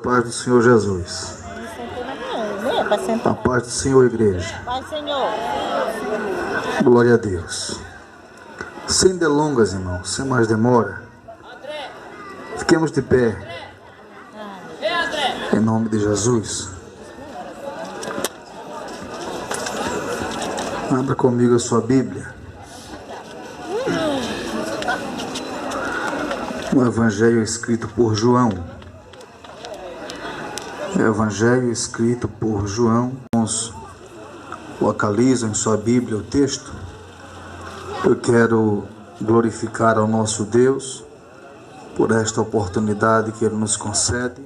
paz do Senhor Jesus. A paz do Senhor, igreja. Pai, Senhor. Glória a Deus. Sem delongas, irmão, sem mais demora, fiquemos de pé. Em nome de Jesus. Abra comigo a sua Bíblia. O Evangelho escrito por João. O Evangelho escrito por João. Uns localizam em sua Bíblia o texto. Eu quero glorificar ao nosso Deus por esta oportunidade que Ele nos concede.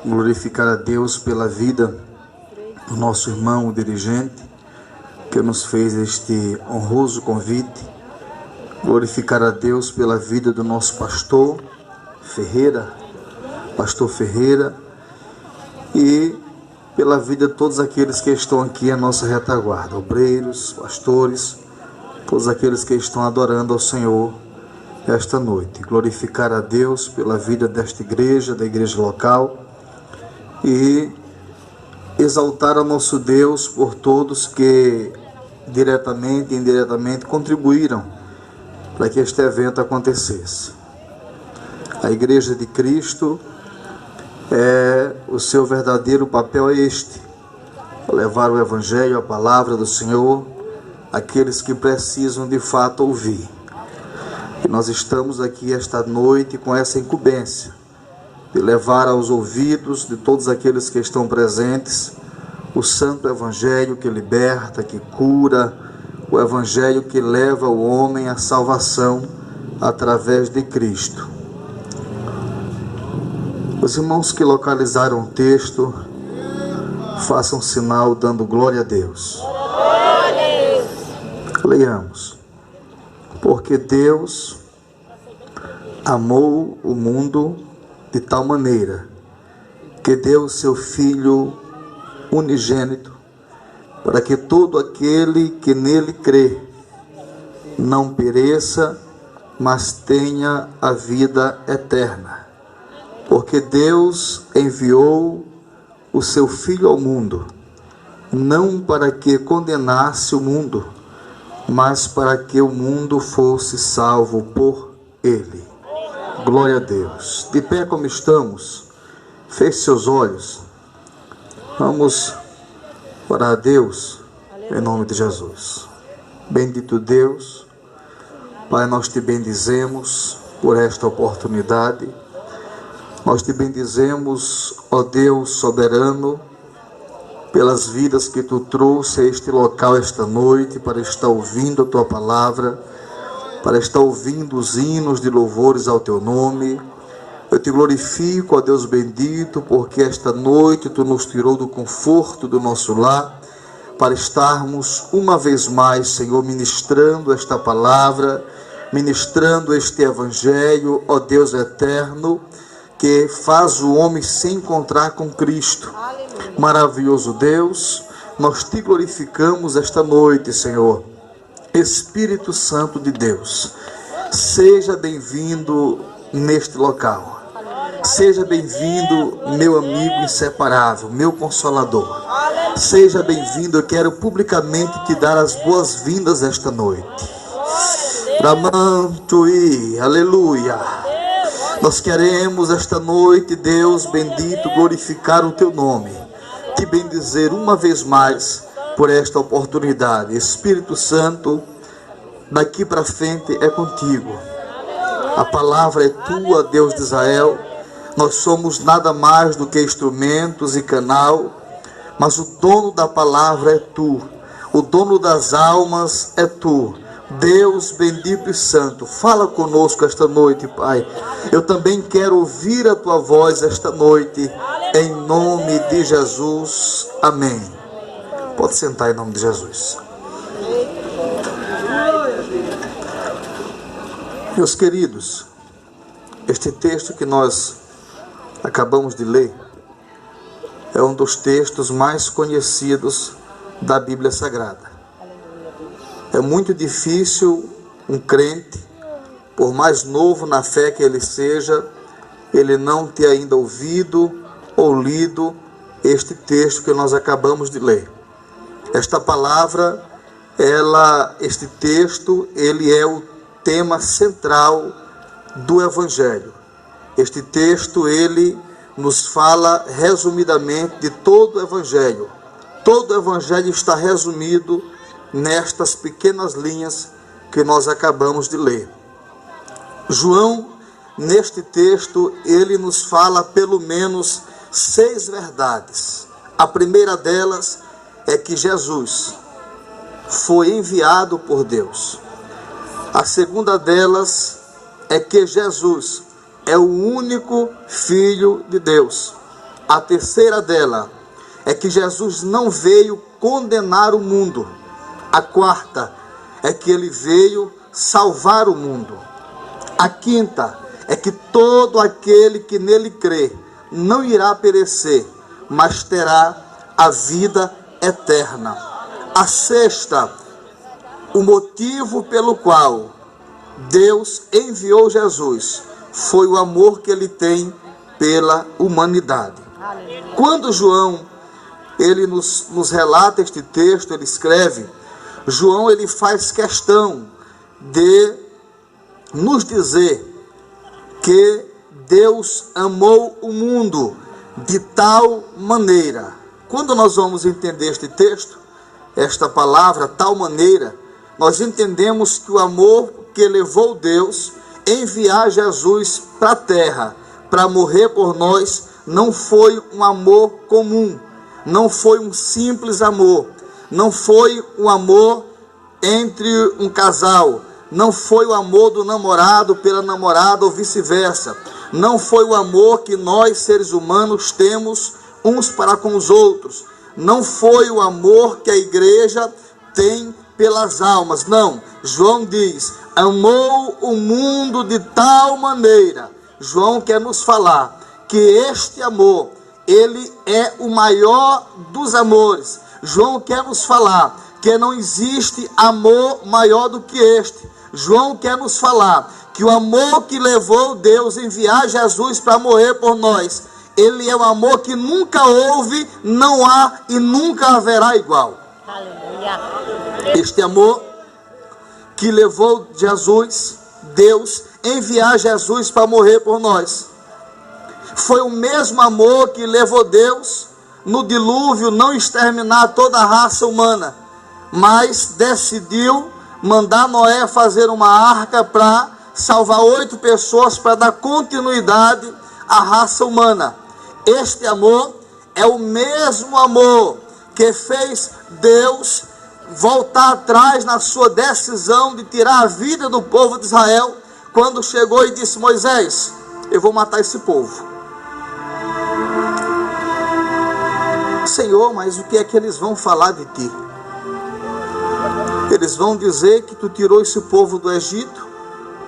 Glorificar a Deus pela vida do nosso irmão, o dirigente, que nos fez este honroso convite. Glorificar a Deus pela vida do nosso pastor Ferreira, e pela vida de todos aqueles que estão aqui à nossa retaguarda, obreiros, pastores, todos aqueles que estão adorando ao Senhor esta noite. Glorificar a Deus pela vida desta igreja, da igreja local, e exaltar ao nosso Deus por todos que diretamente e indiretamente contribuíram para que este evento acontecesse. A Igreja de Cristo, o seu verdadeiro papel é este: levar o Evangelho, a palavra do Senhor, àqueles que precisam de fato ouvir. E nós estamos aqui esta noite com essa incumbência de levar aos ouvidos de todos aqueles que estão presentes o santo Evangelho que liberta, que cura, o Evangelho que leva o homem à salvação através de Cristo. Os irmãos que localizaram o texto, façam sinal dando glória a Deus. Leiamos. Porque Deus amou o mundo de tal maneira que deu o seu Filho unigênito, para que todo aquele que nele crê não pereça, mas tenha a vida eterna. Porque Deus enviou o seu Filho ao mundo, não para que condenasse o mundo, mas para que o mundo fosse salvo por ele. Glória a Deus. De pé como estamos, feche seus olhos. Vamos orar a Deus em nome de Jesus. Bendito Deus, Pai, nós te bendizemos por esta oportunidade. Nós te bendizemos, ó Deus soberano, pelas vidas que tu trouxe a este local esta noite para estar ouvindo a tua palavra, para estar ouvindo os hinos de louvores ao teu nome. Eu te glorifico, ó Deus bendito, porque esta noite tu nos tirou do conforto do nosso lar, para estarmos uma vez mais, Senhor, ministrando esta palavra, ministrando este Evangelho, ó Deus eterno, que faz o homem se encontrar com Cristo. Maravilhoso Deus, nós te glorificamos esta noite, Senhor. Espírito Santo de Deus, seja bem-vindo neste local. Seja bem-vindo, meu amigo inseparável, meu consolador. Seja bem-vindo, eu quero publicamente te dar as boas-vindas esta noite. Ramantui, aleluia. Nós queremos esta noite, Deus bendito, glorificar o teu nome. Te bendizer uma vez mais por esta oportunidade. Espírito Santo, daqui para frente é contigo. A palavra é tua, Deus de Israel. Nós somos nada mais do que instrumentos e canal, mas o dono da palavra é tu. O dono das almas é tu. Deus bendito e santo, fala conosco esta noite, Pai. Eu também quero ouvir a tua voz esta noite, em nome de Jesus. Amém. Pode sentar em nome de Jesus. Meus queridos, este texto que nós acabamos de ler é um dos textos mais conhecidos da Bíblia Sagrada. É muito difícil um crente, por mais novo na fé que ele seja, ele não tenha ainda ouvido ou lido este texto que nós acabamos de ler. Esta palavra, este texto, ele é o tema central do Evangelho. Este texto, ele nos fala resumidamente de todo o Evangelho. Todo o Evangelho está resumido nestas pequenas linhas que nós acabamos de ler. João, neste texto, ele nos fala pelo menos 6 verdades. A primeira delas é que Jesus foi enviado por Deus. A segunda delas é que Jesus é o único Filho de Deus. A terceira dela é que Jesus não veio condenar o mundo. A quarta é que ele veio salvar o mundo. A quinta é que todo aquele que nele crê não irá perecer, mas terá a vida eterna. A sexta, o motivo pelo qual Deus enviou Jesus foi o amor que ele tem pela humanidade. Quando João ele nos relata este texto, ele escreve, João ele faz questão de nos dizer que Deus amou o mundo de tal maneira. Quando nós vamos entender este texto, esta palavra, tal maneira, nós entendemos que o amor que levou Deus a enviar Jesus para a terra, para morrer por nós, não foi um amor comum, não foi um simples amor, não foi um amor entre um casal, não foi o amor do namorado pela namorada ou vice-versa, não foi o amor que nós seres humanos temos uns para com os outros, não foi o amor que a igreja tem pelas almas, não. João diz, amou o mundo de tal maneira. João quer nos falar que este amor, ele é o maior dos amores. João quer nos falar que não existe amor maior do que este. João quer nos falar que o amor que levou Deus a enviar Jesus para morrer por nós, ele é um amor que nunca houve, não há e nunca haverá igual. Aleluia. Este amor que levou Jesus, Deus, enviar Jesus para morrer por nós, foi o mesmo amor que levou Deus no dilúvio não exterminar toda a raça humana, mas decidiu mandar Noé fazer uma arca para salvar 8 pessoas, para dar continuidade à raça humana. Este amor é o mesmo amor que fez Deus voltar atrás na sua decisão de tirar a vida do povo de Israel, quando chegou e disse, Moisés, eu vou matar esse povo. Senhor, mas o que é que eles vão falar de ti? Eles vão dizer que tu tirou esse povo do Egito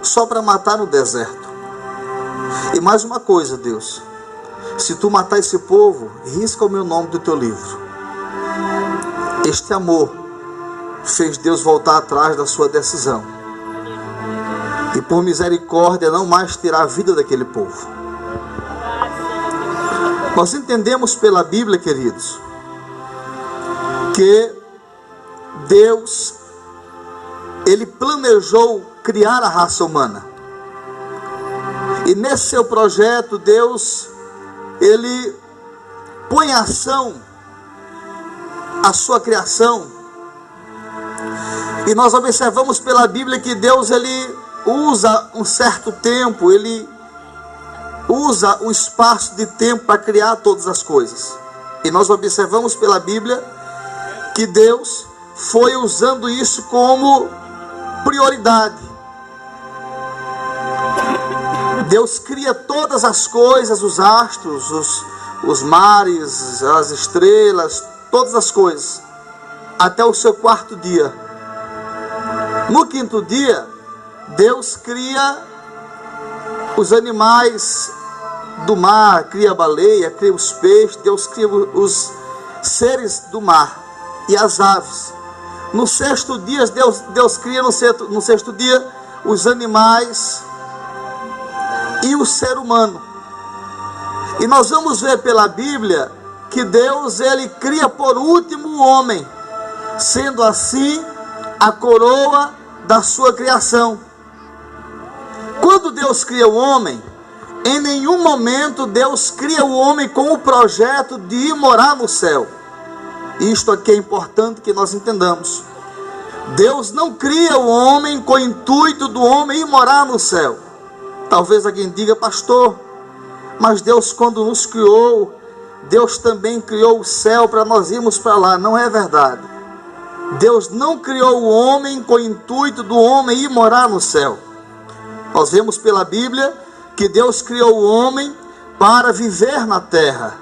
só para matar no deserto. E mais uma coisa, Deus, se tu matar esse povo, risca o meu nome do teu livro. Este amor fez Deus voltar atrás da sua decisão e por misericórdia não mais tirar a vida daquele povo. Nós entendemos pela Bíblia, queridos, que Deus, ele planejou criar a raça humana. E nesse seu projeto, Deus, ele põe em ação a sua criação. E nós observamos pela Bíblia que Deus, ele usa um certo tempo, ele usa um espaço de tempo para criar todas as coisas. E nós observamos pela Bíblia que Deus foi usando isso como prioridade. Deus cria todas as coisas, os astros, os mares, as estrelas, todas as coisas, até o seu 4º dia. No 5º dia, Deus cria os animais do mar, cria a baleia, cria os peixes, Deus cria os seres do mar e as aves. No 6º dia, Deus cria no 6º dia os animais e o ser humano. E nós vamos ver pela Bíblia que Deus, ele cria por último o homem, sendo assim a coroa da sua criação. Quando Deus cria o homem, em nenhum momento Deus cria o homem com o projeto de ir morar no céu. Isto aqui é importante que nós entendamos. Deus não cria o homem com o intuito do homem ir morar no céu. Talvez alguém diga: pastor, mas Deus, quando nos criou, Deus também criou o céu para nós irmos para lá. Não é verdade. Deus não criou o homem com o intuito do homem ir morar no céu. Nós vemos pela Bíblia que Deus criou o homem para viver na terra.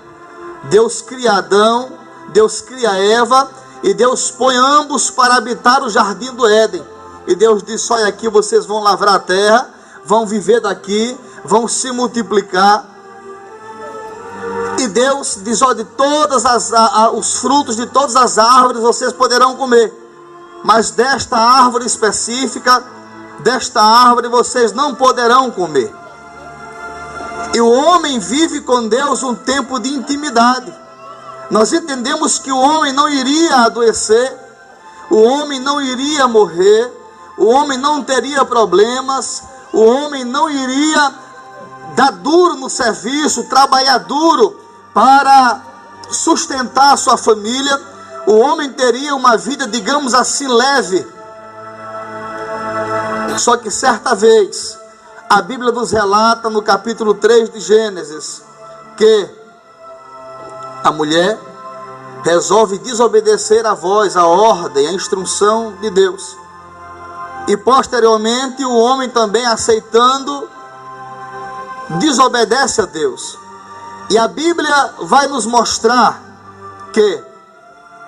Deus cria Adão, Deus cria Eva, e Deus põe ambos para habitar o jardim do Éden. E Deus diz: olha, aqui vocês vão lavrar a terra, vão viver daqui, vão se multiplicar. E Deus diz: olha, de todas os frutos de todas as árvores vocês poderão comer, mas desta árvore específica, desta árvore vocês não poderão comer. E o homem vive com Deus um tempo de intimidade. Nós entendemos que o homem não iria adoecer, o homem não iria morrer, o homem não teria problemas, o homem não iria dar duro no serviço, trabalhar duro para sustentar a sua família. O homem teria uma vida, digamos assim, leve. Só que certa vez, a Bíblia nos relata no capítulo 3 de Gênesis, que a mulher resolve desobedecer a voz, a ordem, a instrução de Deus. E posteriormente o homem também, aceitando, desobedece a Deus. E a Bíblia vai nos mostrar que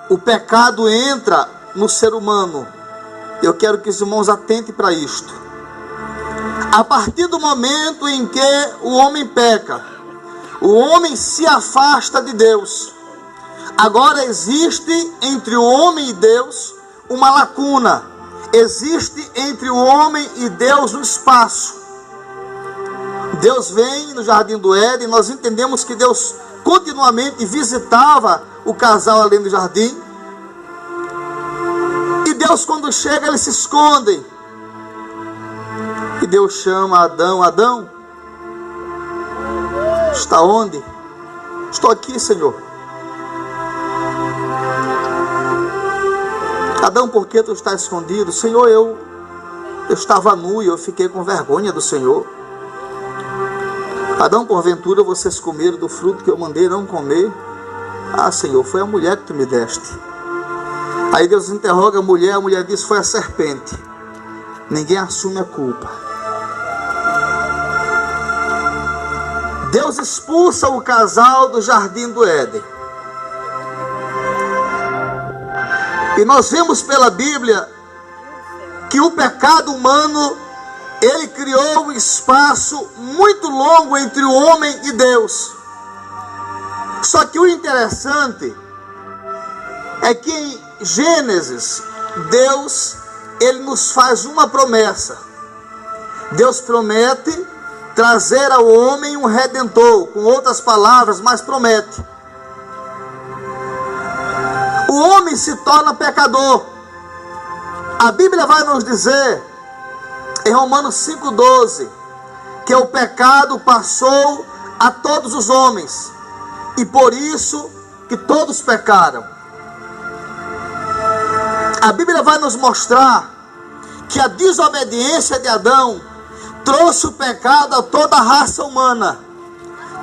o pecado entra no ser humano. Eu quero que os irmãos atentem para isto. A partir do momento em que o homem peca, o homem se afasta de Deus. Agora existe entre o homem e Deus uma lacuna. Existe entre o homem e Deus um espaço. Deus vem no jardim do Éden, nós entendemos que Deus continuamente visitava o casal ali no jardim. E Deus, quando chega, eles se escondem. E Deus chama Adão: Adão, está onde? Estou aqui, Senhor. Adão, por que tu está escondido? Senhor, eu estava nu e eu fiquei com vergonha do Senhor. Adão, porventura vocês comeram do fruto que eu mandei não comer? Ah, Senhor, foi a mulher que tu me deste. Aí Deus interroga a mulher diz: foi a serpente. Ninguém assume a culpa. Deus expulsa o casal do jardim do Éden. E nós vemos pela Bíblia que o pecado humano, ele criou um espaço muito longo entre o homem e Deus. Só que o interessante é que em Gênesis, Deus, ele nos faz uma promessa. Deus promete trazer ao homem um redentor, com outras palavras, mas promete. O homem se torna pecador. A Bíblia vai nos dizer, em Romanos 5,12, que o pecado passou a todos os homens, e por isso que todos pecaram. A Bíblia vai nos mostrar que a desobediência de Adão trouxe o pecado a toda a raça humana.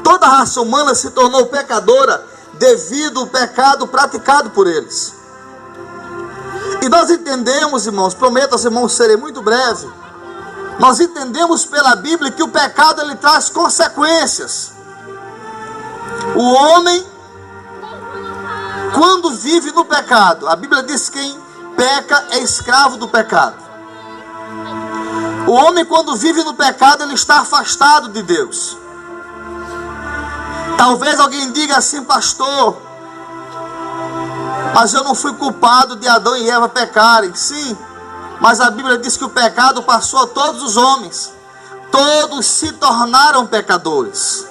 Toda a raça humana se tornou pecadora devido ao pecado praticado por eles. E nós entendemos, irmãos, prometo aos irmãos serem muito breve, nós entendemos pela Bíblia que o pecado, ele traz consequências. O homem, quando vive no pecado, a Bíblia diz que quem peca é escravo do pecado. O homem, quando vive no pecado, ele está afastado de Deus. Talvez alguém diga assim: pastor, mas eu não fui culpado de Adão e Eva pecarem. Sim, mas a Bíblia diz que o pecado passou a todos os homens. Todos se tornaram pecadores.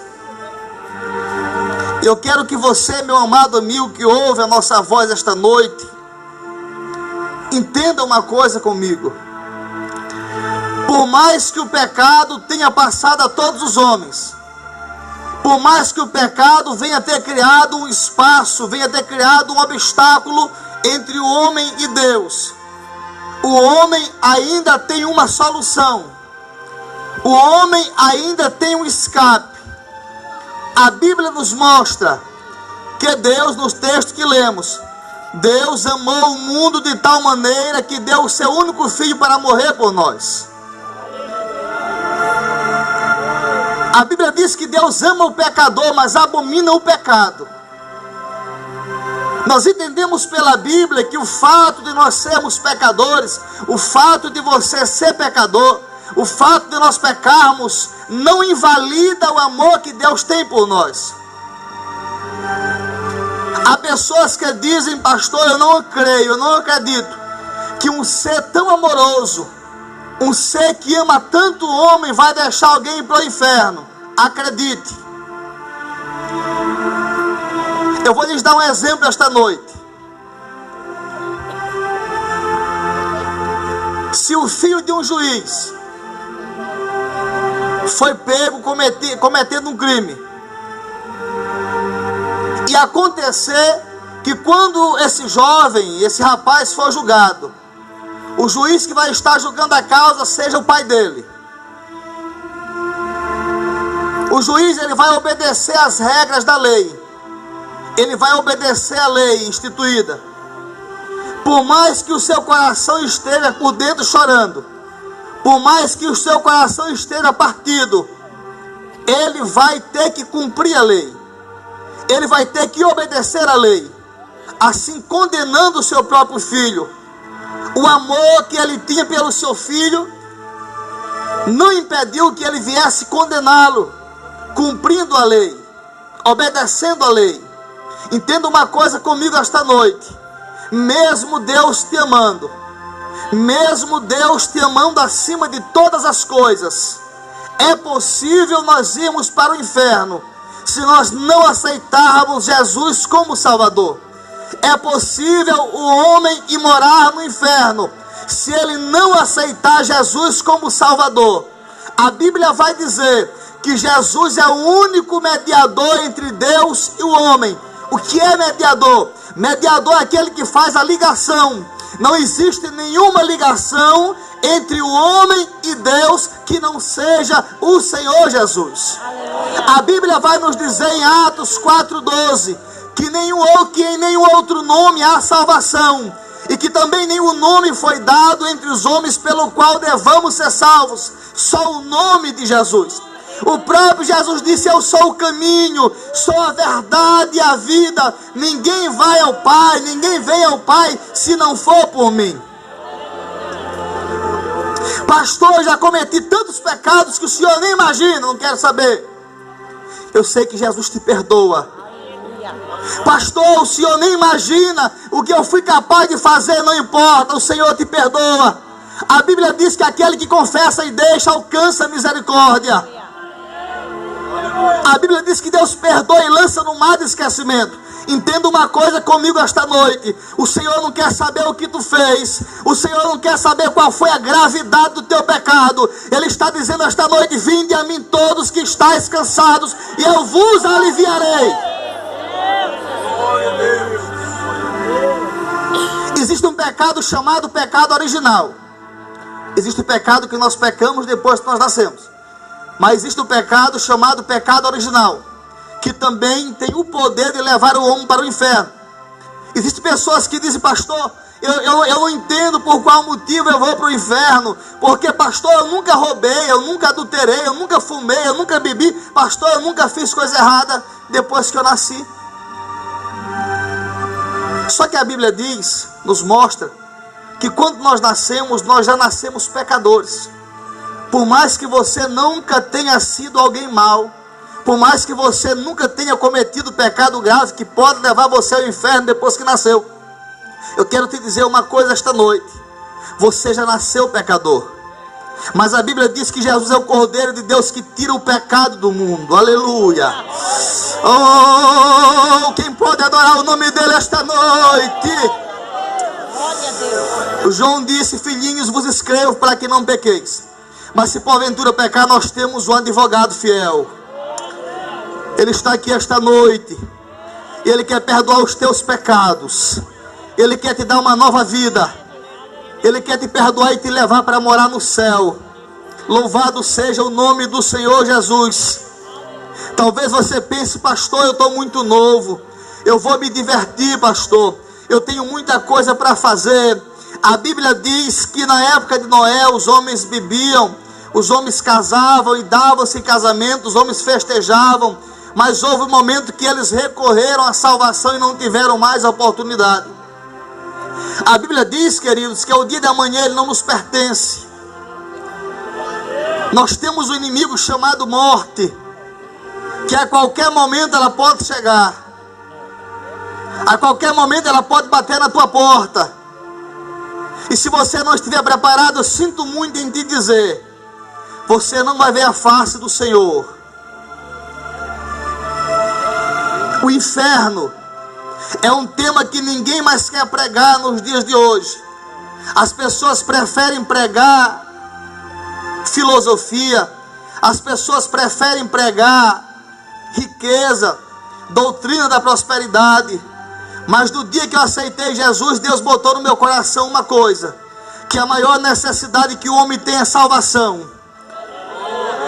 Eu quero que você, meu amado amigo, que ouve a nossa voz esta noite, entenda uma coisa comigo. Por mais que o pecado tenha passado a todos os homens, por mais que o pecado venha ter criado um espaço, venha ter criado um obstáculo entre o homem e Deus, o homem ainda tem uma solução. O homem ainda tem um escape. A Bíblia nos mostra que Deus, nos textos que lemos, Deus amou o mundo de tal maneira que deu o seu único filho para morrer por nós. A Bíblia diz que Deus ama o pecador, mas abomina o pecado. Nós entendemos pela Bíblia que o fato de nós sermos pecadores, o fato de você ser pecador, o fato de nós pecarmos, não invalida o amor que Deus tem por nós. Há pessoas que dizem: pastor, eu não creio, eu não acredito que um ser tão amoroso, um ser que ama tanto o homem, vai deixar alguém para o inferno. Acredite. Eu vou lhes dar um exemplo esta noite. Se o filho de um juiz foi pego cometendo um crime, e acontecer que quando esse jovem, esse rapaz for julgado, o juiz que vai estar julgando a causa seja o pai dele, o juiz, ele vai obedecer às regras da lei, ele vai obedecer à lei instituída. Por mais que o seu coração esteja por dentro chorando, por mais que o seu coração esteja partido, ele vai ter que cumprir a lei, ele vai ter que obedecer à lei, assim condenando o seu próprio filho. O amor que ele tinha pelo seu filho não impediu que ele viesse condená-lo, cumprindo a lei, obedecendo a lei. Entenda uma coisa comigo esta noite: mesmo Deus te amando, mesmo Deus te amando acima de todas as coisas, é possível nós irmos para o inferno se nós não aceitarmos Jesus como Salvador. É possível o homem ir morar no inferno se ele não aceitar Jesus como Salvador. A Bíblia vai dizer que Jesus é o único mediador entre Deus e o homem. O que é mediador? Mediador é aquele que faz a ligação. Não existe nenhuma ligação entre o homem e Deus que não seja o Senhor Jesus. A Bíblia vai nos dizer em Atos 4:12 que em nenhum outro nome há salvação, e que também nenhum nome foi dado entre os homens pelo qual devamos ser salvos, só o nome de Jesus. O próprio Jesus disse: eu sou o caminho, sou a verdade e a vida. Ninguém vai ao Pai, ninguém vem ao Pai se não for por mim. Pastor, eu já cometi tantos pecados que o senhor nem imagina. Não quero saber. Eu sei que Jesus te perdoa. Pastor, o senhor nem imagina o que eu fui capaz de fazer. Não importa, o Senhor te perdoa. A Bíblia diz que aquele que confessa e deixa alcança misericórdia. A Bíblia diz que Deus perdoa e lança no mar de esquecimento. Entenda uma coisa comigo esta noite: o Senhor não quer saber o que tu fez, o Senhor não quer saber qual foi a gravidade do teu pecado. Ele está dizendo esta noite: vinde a mim todos que estáis cansados, e eu vos aliviarei. Existe um pecado chamado pecado original. Existe o pecado que nós pecamos depois que nós nascemos. Mas existe o pecado chamado pecado original, que também tem o poder de levar o homem para o inferno. Existem pessoas que dizem: pastor, eu não entendo por qual motivo eu vou para o inferno. Porque, pastor, eu nunca roubei, eu nunca adulterei, eu nunca fumei, eu nunca bebi. Pastor, eu nunca fiz coisa errada depois que eu nasci. Só que a Bíblia diz, nos mostra, que quando nós nascemos, nós já nascemos pecadores. Por mais que você nunca tenha sido alguém mau, por mais que você nunca tenha cometido pecado grave que pode levar você ao inferno depois que nasceu, eu quero te dizer uma coisa esta noite: você já nasceu pecador. Mas a Bíblia diz que Jesus é o Cordeiro de Deus que tira o pecado do mundo. Aleluia. Oh, quem pode adorar o nome dele esta noite? O João disse: filhinhos, vos escrevo para que não pequeis. Mas se porventura pecar, nós temos um advogado fiel. Ele está aqui esta noite. Ele quer perdoar os teus pecados. Ele quer te dar uma nova vida. Ele quer te perdoar e te levar para morar no céu. Louvado seja o nome do Senhor Jesus. Talvez você pense: pastor, eu estou muito novo, eu vou me divertir, pastor, eu tenho muita coisa para fazer. A Bíblia diz que na época de Noé os homens bebiam, os homens casavam e davam-se em casamento, os homens festejavam. Mas houve um momento que eles recorreram à salvação e não tiveram mais a oportunidade. A Bíblia diz, queridos, que o dia da manhã ele não nos pertence. Nós temos um inimigo chamado morte, que a qualquer momento ela pode chegar. A qualquer momento ela pode bater na tua porta. E se você não estiver preparado, eu sinto muito em te dizer, você não vai ver a face do Senhor. O inferno é um tema que ninguém mais quer pregar nos dias de hoje. As pessoas preferem pregar filosofia, as pessoas preferem pregar riqueza, doutrina da prosperidade. Mas do dia que eu aceitei Jesus, Deus botou no meu coração uma coisa: que a maior necessidade que o homem tem é salvação.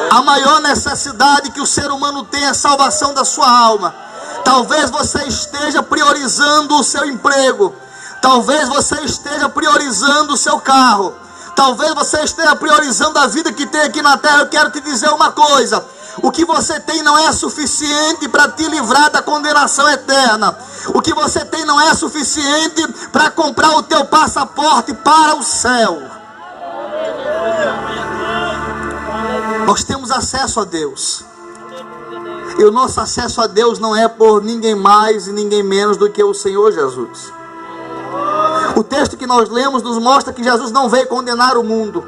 A maior necessidade que o ser humano tem é salvação da sua alma. Talvez você esteja priorizando o seu emprego. Talvez você esteja priorizando o seu carro. Talvez você esteja priorizando a vida que tem aqui na terra. Eu quero te dizer uma coisa: o que você tem não é suficiente para te livrar da condenação eterna. O que você tem não é suficiente para comprar o teu passaporte para o céu. Nós temos acesso a Deus. E o nosso acesso a Deus não é por ninguém mais e ninguém menos do que o Senhor Jesus. O texto que nós lemos nos mostra que Jesus não veio condenar o mundo,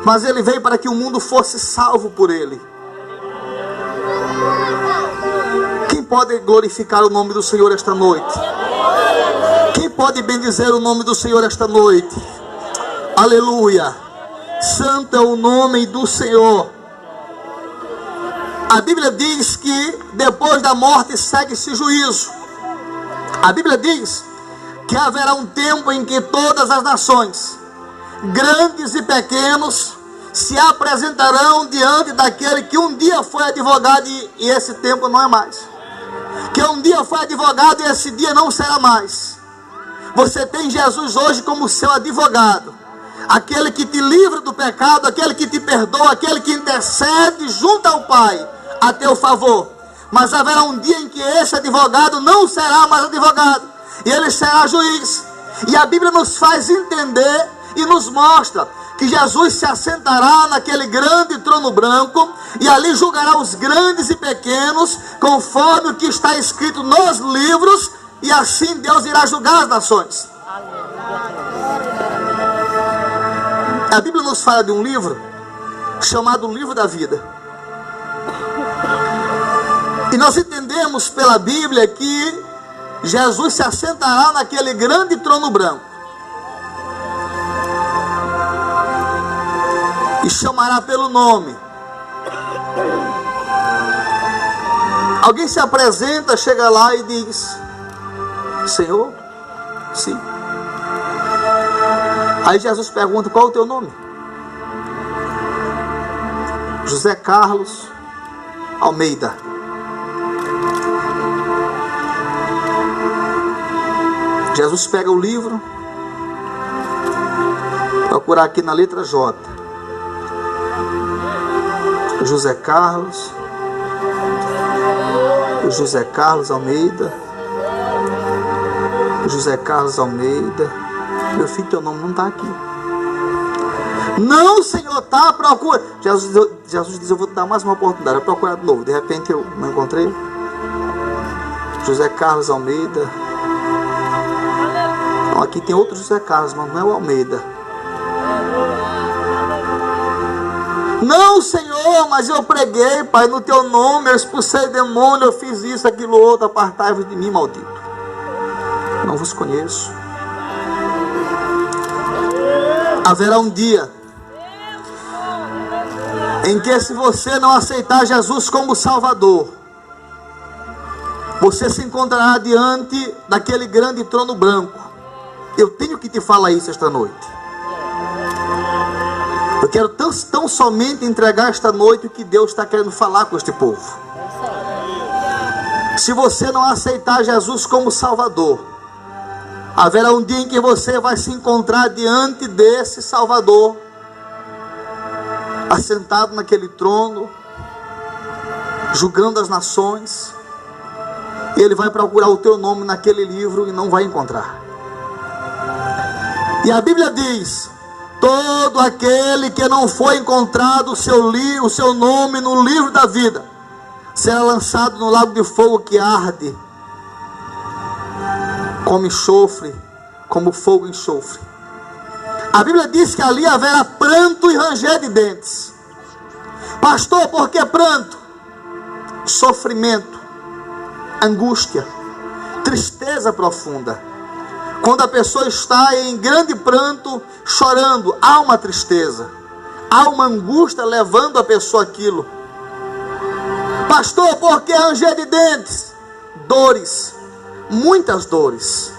mas ele veio para que o mundo fosse salvo por ele. Quem pode glorificar o nome do Senhor esta noite? Quem pode bendizer o nome do Senhor esta noite? Aleluia! Santo é o nome do Senhor. A Bíblia diz que depois da morte segue-se juízo. A Bíblia diz que haverá um tempo em que todas as nações, grandes e pequenos, se apresentarão diante daquele que um dia foi advogado e esse tempo não é mais. Que um dia foi advogado e esse dia não será mais. Você tem Jesus hoje como seu advogado. Aquele que te livra do pecado, aquele que te perdoa, aquele que intercede junto ao Pai a teu favor. Mas haverá um dia em que esse advogado não será mais advogado, e ele será juiz. E a Bíblia nos faz entender e nos mostra que Jesus se assentará naquele grande trono branco, e ali julgará os grandes e pequenos, conforme o que está escrito nos livros, e assim Deus irá julgar as nações. A Bíblia nos fala de um livro chamado Livro da Vida. E nós entendemos pela Bíblia que Jesus se assentará naquele grande trono branco e chamará pelo nome. Alguém se apresenta, chega lá e diz: Senhor? Sim. Aí Jesus pergunta: qual é o teu nome? José Carlos Almeida. Jesus pega o livro, procurar aqui na letra J. José Carlos Almeida. José Carlos Almeida. Meu filho, teu nome não está aqui. Não, Senhor, tá, procura. Jesus diz: eu vou te dar mais uma oportunidade. Eu procurar de novo. De repente eu não encontrei. José Carlos Almeida. Não, aqui tem outro José Carlos, mas não é o Almeida. Não, Senhor, mas eu preguei, Pai, no teu nome, eu expulsei demônio, eu fiz isso, aquilo, outro, apartai-vos de mim, maldito. Não vos conheço. Haverá um dia em que, se você não aceitar Jesus como Salvador, você se encontrará diante daquele grande trono branco. Eu tenho que te falar isso esta noite. Eu quero tão somente entregar esta noite o que Deus está querendo falar com este povo. Se você não aceitar Jesus como Salvador, haverá um dia em que você vai se encontrar diante desse Salvador, assentado naquele trono, julgando as nações. E Ele vai procurar o teu nome naquele livro e não vai encontrar. E a Bíblia diz: todo aquele que não foi encontrado o seu nome no livro da vida será lançado no lago de fogo que arde como enxofre, como fogo e enxofre. A Bíblia diz que ali haverá pranto e ranger de dentes. Pastor, por que pranto? Sofrimento, angústia, tristeza profunda. Quando a pessoa está em grande pranto, chorando, há uma tristeza, há uma angústia levando a pessoa àquilo. Pastor, por que ranger de dentes? Dores, muitas dores.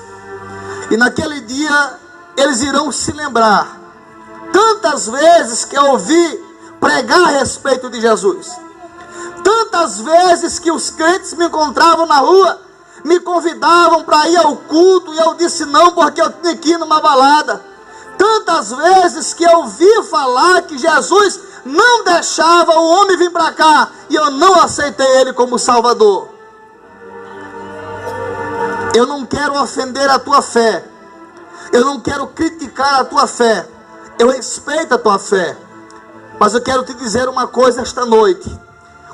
E naquele dia eles irão se lembrar tantas vezes que eu ouvi pregar a respeito de Jesus, tantas vezes que os crentes me encontravam na rua, me convidavam para ir ao culto, e eu disse não, porque eu tinha que ir numa balada. Tantas vezes que eu ouvi falar que Jesus não deixava o homem vir para cá, e eu não aceitei Ele como Salvador. Eu não quero ofender a tua fé, eu não quero criticar a tua fé, eu respeito a tua fé, mas eu quero te dizer uma coisa esta noite: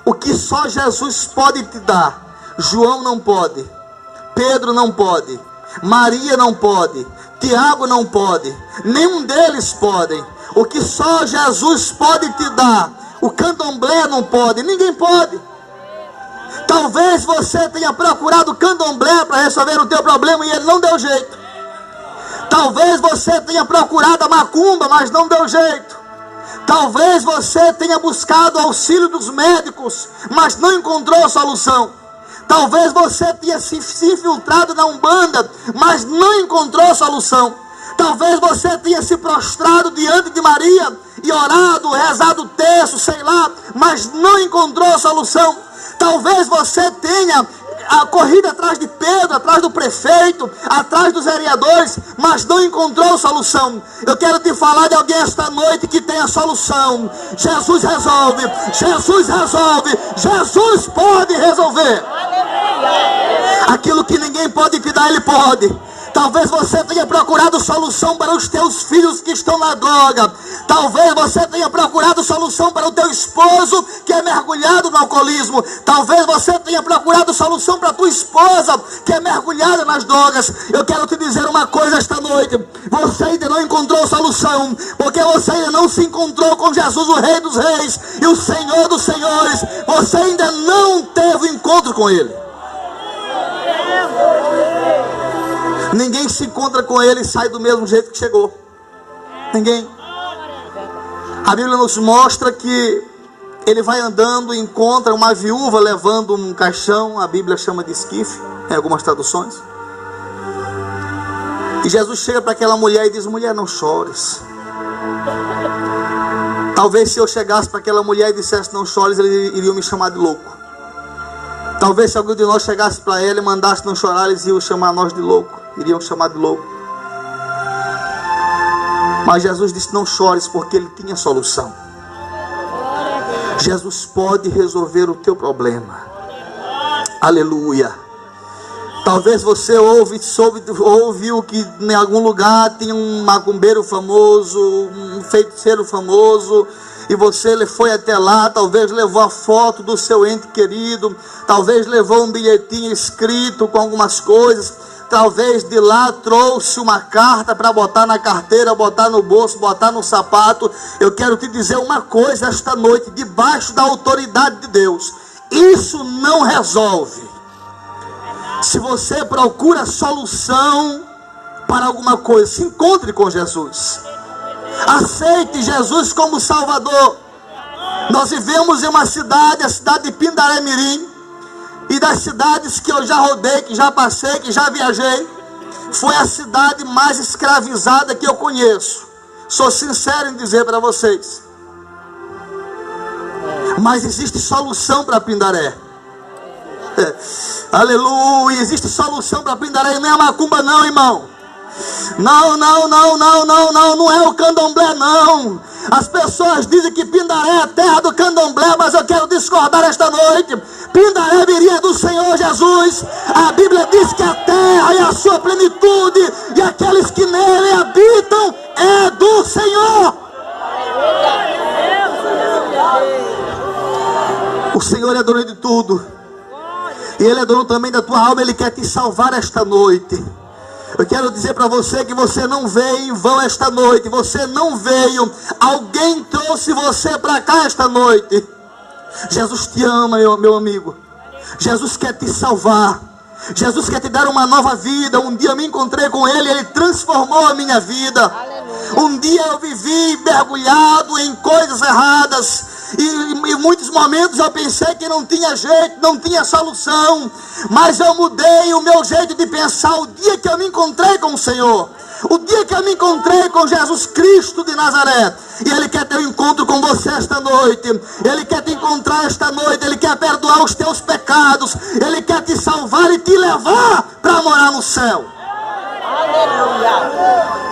o que só Jesus pode te dar, João não pode, Pedro não pode, Maria não pode, Tiago não pode, nenhum deles podem. O que só Jesus pode te dar, o candomblé não pode, ninguém pode. Talvez você tenha procurado o candomblé para resolver o teu problema e ele não deu jeito. Talvez você tenha procurado a macumba, mas não deu jeito. Talvez você tenha buscado o auxílio dos médicos, mas não encontrou solução. Talvez você tenha se infiltrado na Umbanda, mas não encontrou solução. Talvez você tenha se prostrado diante de Maria e orado, rezado o terço, sei lá, mas não encontrou solução. Talvez você tenha corrido atrás de Pedro, atrás do prefeito, atrás dos vereadores, mas não encontrou solução. Eu quero te falar de alguém esta noite que tem a solução. Jesus resolve, Jesus resolve, Jesus pode resolver. Aquilo que ninguém pode te dar, Ele pode. Talvez você tenha procurado solução para os teus filhos que estão na droga. Talvez você tenha procurado solução para o teu esposo que é mergulhado no alcoolismo. Talvez você tenha procurado solução para a tua esposa que é mergulhada nas drogas. Eu quero te dizer uma coisa esta noite: você ainda não encontrou solução, porque você ainda não se encontrou com Jesus, o Rei dos Reis e o Senhor dos Senhores. Você ainda não teve o encontro com Ele. Ninguém se encontra com Ele e sai do mesmo jeito que chegou. Ninguém. A Bíblia nos mostra que Ele vai andando e encontra uma viúva levando um caixão. A Bíblia chama de esquife, em algumas traduções. E Jesus chega para aquela mulher e diz: mulher, não chores. Talvez se eu chegasse para aquela mulher e dissesse não chores, eles iriam me chamar de louco. Talvez se alguém de nós chegasse para ela e mandasse não chorar, eles iam chamar nós de louco. Iriam chamar de louco. Mas Jesus disse: não chores, porque Ele tinha solução. Jesus pode resolver o teu problema. Aleluia. Talvez você ouviu que em algum lugar tinha um macumbeiro famoso, um feiticeiro famoso, e você foi até lá. Talvez levou a foto do seu ente querido, talvez levou um bilhetinho escrito com algumas coisas, talvez de lá trouxe uma carta para botar na carteira, botar no bolso, botar no sapato. Eu quero te dizer uma coisa esta noite, debaixo da autoridade de Deus: isso não resolve. Se você procura solução para alguma coisa, se encontre com Jesus. Aceite Jesus como Salvador. Nós vivemos em uma cidade, a cidade de Pindaré-Mirim, e das cidades que eu já rodei, que já passei, que já viajei, foi a cidade mais escravizada que eu conheço. Sou sincero em dizer para vocês. Mas existe solução para Pindaré. Aleluia, existe solução para Pindaré. Não é a macumba não, irmão. Não é o candomblé não. As pessoas dizem que Pindaré é a terra do candomblé, mas eu quero discordar esta noite. Pindaré viria do Senhor Jesus. A Bíblia diz que a terra e a sua plenitude e aqueles que nele habitam é do Senhor. O Senhor é dono de tudo, e Ele é dono também da tua alma. Ele quer te salvar esta noite. Eu quero dizer para você que você não veio em vão esta noite. Você não veio, alguém trouxe você para cá esta noite. Jesus te ama, meu amigo. Jesus quer te salvar. Jesus quer te dar uma nova vida. Um dia eu me encontrei com Ele, Ele transformou a minha vida. Um dia eu vivi mergulhado em coisas erradas, e em muitos momentos eu pensei que não tinha jeito, não tinha solução. Mas eu mudei o meu jeito de pensar o dia que eu me encontrei com o Senhor. O dia que eu me encontrei com Jesus Cristo de Nazaré. E Ele quer ter um encontro com você esta noite. Ele quer te encontrar esta noite. Ele quer perdoar os teus pecados. Ele quer te salvar e te levar para morar no céu. Aleluia.